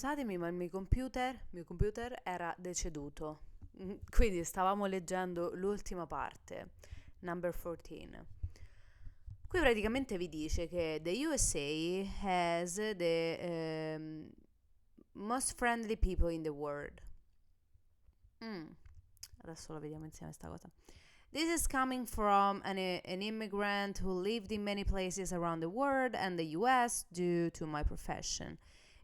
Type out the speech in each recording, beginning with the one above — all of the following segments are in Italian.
Scusatemi, ma il mio computer era deceduto. Quindi stavamo leggendo l'ultima parte, number 14. Qui praticamente vi dice che the USA has the most friendly people in the world. Mm, Adesso la vediamo insieme sta cosa. This is coming from an immigrant who lived in many places around the world and the US due to my profession.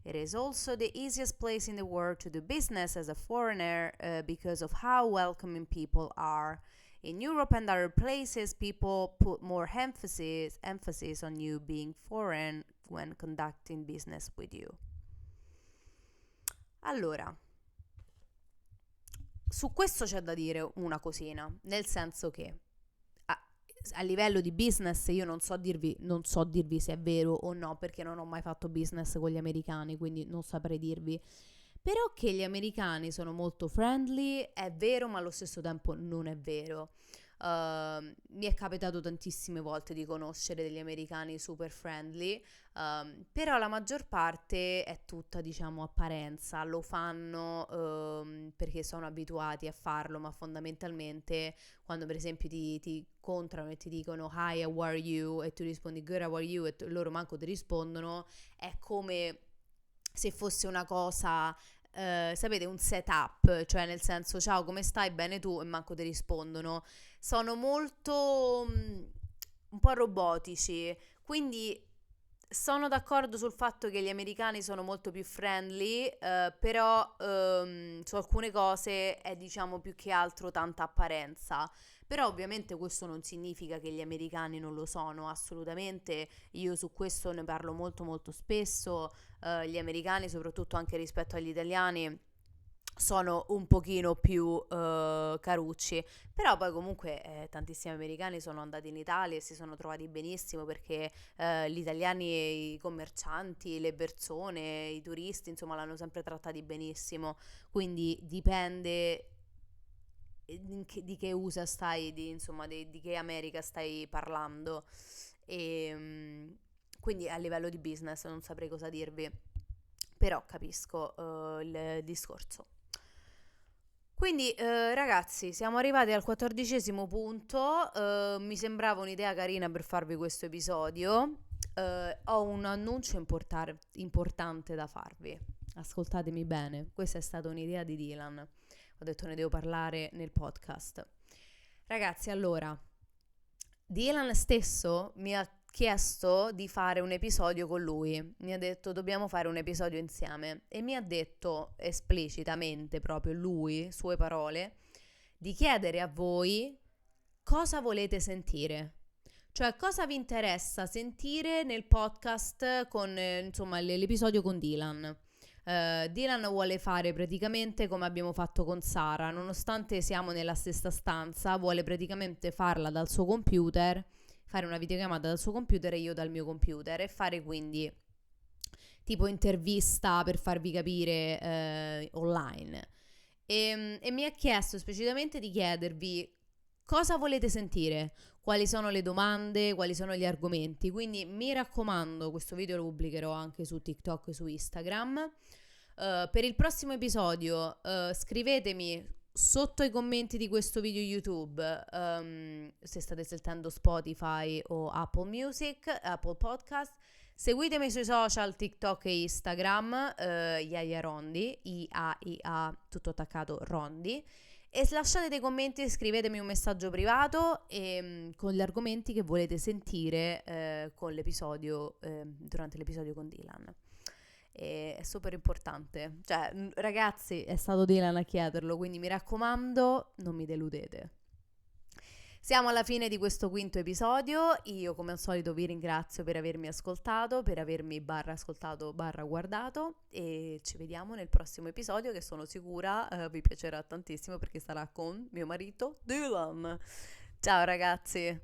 It is also the easiest place in the world to do business as a foreigner because of how welcoming people are. In Europe and other places, people put more emphasis on you being foreign when conducting business with you. Allora, su questo c'è da dire una cosina, nel senso che a livello di business io non so dirvi se è vero o no, perché non ho mai fatto business con gli americani, quindi non saprei dirvi. Però che gli americani sono molto friendly è vero, ma allo stesso tempo non è vero. Mi è capitato tantissime volte di conoscere degli americani super friendly, però la maggior parte è tutta, diciamo, apparenza. Lo fanno perché sono abituati a farlo, ma fondamentalmente quando per esempio ti incontrano e ti dicono hi, how are you? E tu rispondi good, how are you? E loro manco ti rispondono, è come se fosse una cosa, sapete, un setup, cioè nel senso ciao, come stai? Bene tu? E manco ti rispondono. Sono molto un po' robotici, quindi sono d'accordo sul fatto che gli americani sono molto più friendly, però su alcune cose è diciamo più che altro tanta apparenza. Però ovviamente questo non significa che gli americani non lo sono, assolutamente. Io su questo ne parlo molto molto spesso. Gli americani, soprattutto anche rispetto agli italiani, sono un pochino più carucci, però poi comunque tantissimi americani sono andati in Italia e si sono trovati benissimo perché gli italiani, i commercianti, le persone, i turisti, insomma, l'hanno sempre trattati benissimo, quindi dipende di che USA stai, insomma, di che America stai parlando. E quindi a livello di business non saprei cosa dirvi, però capisco il discorso. Quindi, ragazzi, siamo arrivati al 14° punto. Mi sembrava un'idea carina per farvi questo episodio. Ho un annuncio importante da farvi. Ascoltatemi bene. Questa è stata un'idea di Dylan. Ho detto ne devo parlare nel podcast. Ragazzi, allora, Dylan stesso mi ha chiesto di fare un episodio con lui. Mi ha detto dobbiamo fare un episodio insieme e mi ha detto esplicitamente proprio lui, sue parole, di chiedere a voi cosa volete sentire. Cioè cosa vi interessa sentire nel podcast con insomma l'episodio con Dylan. Dylan vuole fare praticamente come abbiamo fatto con Sara, nonostante siamo nella stessa stanza, vuole praticamente farla dal suo computer, fare una videochiamata dal suo computer e io dal mio computer e fare quindi tipo intervista per farvi capire online. E mi ha chiesto specificamente di chiedervi cosa volete sentire, quali sono le domande, quali sono gli argomenti. Quindi mi raccomando, questo video lo pubblicherò anche su TikTok e su Instagram. Per il prossimo episodio scrivetemi sotto i commenti di questo video YouTube se state sentendo Spotify o Apple Music, Apple Podcast. Seguitemi sui social TikTok e Instagram, Iaia Rondi, IAIA tutto attaccato Rondi. E lasciate dei commenti e scrivetemi un messaggio privato con gli argomenti che volete sentire con l'episodio, durante l'episodio con Dylan. È super importante. Cioè, ragazzi, è stato Dylan a chiederlo, quindi mi raccomando, non mi deludete. Siamo alla fine di questo 5° episodio. Io come al solito vi ringrazio per avermi ascoltato, per avermi ascoltato guardato e ci vediamo nel prossimo episodio che sono sicura vi piacerà tantissimo perché sarà con mio marito Dylan. Ciao ragazzi!